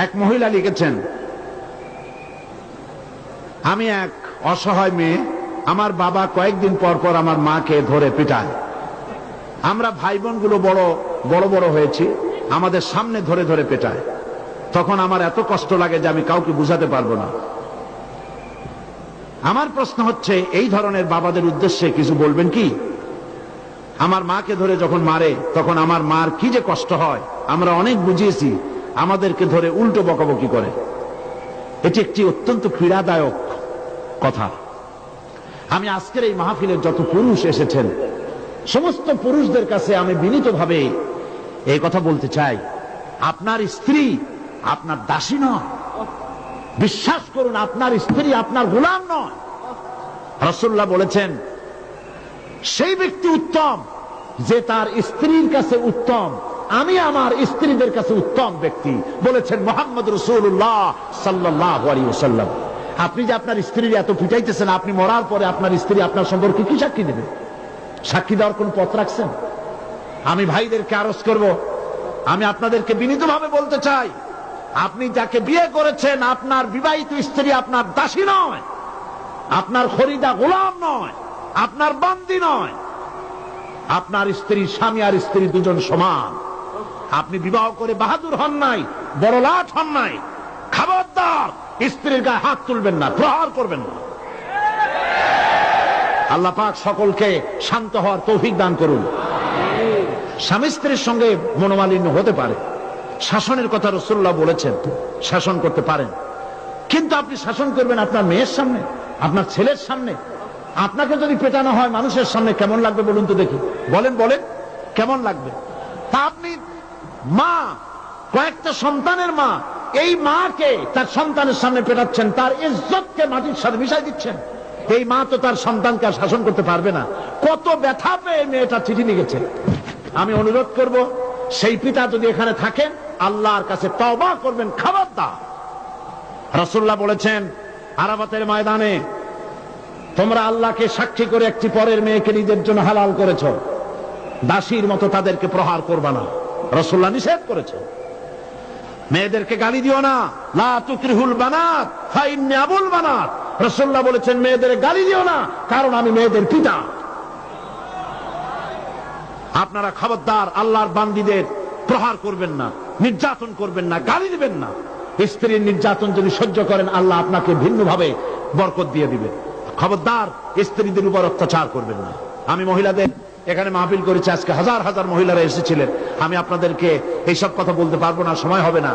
এক মহিলা লিখেছেন, আমি এক অসহায় মেয়ে, আমার বাবা কয়েকদিন পর পর আমার মাকে ধরে পিটায়। আমরা ভাই বোনগুলো বড় বড় বড় হয়েছি, আমাদের সামনে ধরে ধরে পেটায়। তখন আমার এত কষ্ট লাগে যে আমি কাউকে বুঝাতে পারবো না। আমার প্রশ্ন হচ্ছে, এই ধরনের বাবাদের উদ্দেশ্যে কিছু বলবেন কি? আমার মাকে ধরে যখন মারে তখন আমার মার কি যে কষ্ট হয় আমরা অনেক বুঝিয়েছি, আমাদেরকে ধরে উল্টো বকাবকি করে। এটি একটি অত্যন্ত পীড়াদায়ক কথা। আমি আজকের এই মাহফিলের যত পুরুষ এসেছেন সমস্ত পুরুষদের কাছে আমি বিনীতভাবে এই কথা বলতে চাই, আপনার স্ত্রী আপনার দাসী নয়। বিশ্বাস করুন, আপনার স্ত্রী আপনার গোলাম নয়। রাসূলুল্লাহ বলেছেন, সেই ব্যক্তি উত্তম যে তার স্ত্রীর কাছে উত্তম। আমি আমার স্ত্রীদের কাছে উত্তম ব্যক্তি, বলেছেন মুহাম্মদ রাসূলুল্লাহ সাল্লাল্লাহু আলাইহি ওয়াসাল্লাম। আপনি যে আপনার স্ত্রীর এত পিটাইতেছেন, আপনি মরার পরে আপনার স্ত্রী আপনার সম্পর্কে কি সাক্ষী দেবে? সাক্ষী দেওয়ার কোন পথ রাখছেন? আমি ভাইদেরকে আরজ করব, আমি আপনাদেরকে বিনীতভাবে বলতে চাই, আপনি যাকে বিয়ে করেছেন আপনার বিবাহিত স্ত্রী আপনার দাসী নয়, আপনার খরিদা গোলাম নয়, আপনার বান্দি নয়। আপনার স্ত্রী, স্বামী আর স্ত্রী দুজন সমান। আপনি বিবাহ করে বাহাদুর হন নাই, বড় লাট হন নাই। খবরদার স্ত্রীর গায়ে হাত তুলবেন না, প্রহার করবেন না। আল্লাহ পাক সকলকে শান্ত হওয়ার তৌফিক দান করুন। স্বামী স্ত্রীর সঙ্গে মনোমালিন্য হতে পারে, শাসনের কথা রাসূলুল্লাহ বলেছেন, শাসন করতে পারেন। কিন্তু আপনি শাসন করবেন আপনার মেয়ের সামনে, আপনার ছেলের সামনে? আপনাকে যদি পেটানো হয় মানুষের সামনে কেমন লাগবে বলুন তো দেখি? বলেন বলেন, কেমন লাগবে? তা আপনি মা, কয়েকটা সন্তানের মা, এই মাকে তার সন্তানের সামনে পেটাচ্ছেন, তার ইজ্জতকে মাটির সাথে মিশাই দিচ্ছেন। এই মা তো তার সন্তানকে আর শাসন করতে পারবে না। কত ব্যথা পেয়ে মেয়েটা চিঠি লিখেছে। আমি অনুরোধ করব, সেই পিতা যদি এখানে থাকেন আল্লাহর কাছে তওবা করবেন। খবরদার, রাসূলুল্লাহ বলেছেন আরাফাতের ময়দানে, তোমরা আল্লাহকে সাক্ষী করে একটি পরের মেয়েকে নিজের জন্য হালাল করেছ, দাসীর মতো তাদেরকে প্রহার করবা না। রাসূলুল্লাহ নিষেধ করেছেন। মেয়েদেরকে গালি দিও না, লা তুকরিহুল বানাত ফাইন্নী আবুল বানাত। রাসূলুল্লাহ বলেছেন মেয়েদের গালি দিও না, কারণ আমি মেয়েদের পিতা। আপনারা খবরদার আল্লাহর বান্দীদের প্রহার করবেন না, নির্যাতন করবেন না, গালি দিবেন না। স্ত্রীর নির্যাতন যদি সহ্য করেন আল্লাহ আপনাকে ভিন্নভাবে বরকত দিয়ে দিবেন। খবরদার স্ত্রীদের উপর অত্যাচার করবেন না। আমি মহিলাদের এখানে মাহফিল করেছি, আজকে হাজার হাজার মহিলারা এসেছিলেন। আমি আপনাদেরকে এইসব কথা বলতে পারবো না, সময় হবে না।